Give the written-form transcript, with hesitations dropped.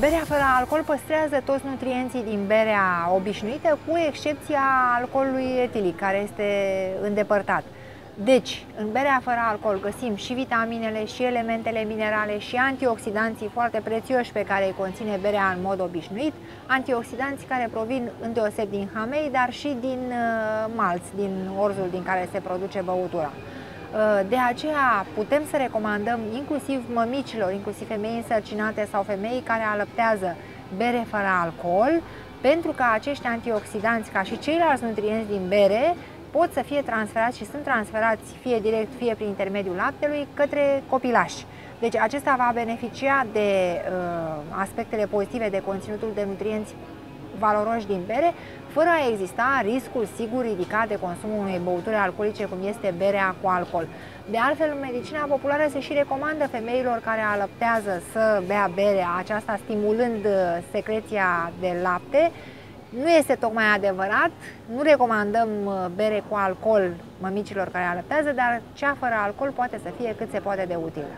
Berea fără alcool păstrează toți nutrienții din berea obișnuită, cu excepția alcoolului etilic, care este îndepărtat. Deci, în berea fără alcool găsim și vitaminele, și elementele minerale, și antioxidanții foarte prețioși pe care îi conține berea în mod obișnuit, antioxidanți care provin îndeoseb din hamei, dar și din malț, din orzul din care se produce băutura. De aceea putem să recomandăm inclusiv mămicilor, inclusiv femei însărcinate sau femei care alăptează, bere fără alcool, pentru că acești antioxidanți, ca și ceilalți nutrienți din bere, pot să fie transferați și sunt transferați fie direct, fie prin intermediul laptelui către copilași. Deci acesta va beneficia de aspectele pozitive, de conținutul de nutrienți valoroși din bere, fără a exista riscul sigur ridicat de consumul unei băuturi alcoolice, cum este berea cu alcool. De altfel, în medicina populară se și recomandă femeilor care alăptează să bea berea, aceasta stimulând secreția de lapte. Nu este tocmai adevărat, nu recomandăm bere cu alcool mămicilor care alăptează, dar cea fără alcool poate să fie cât se poate de utilă.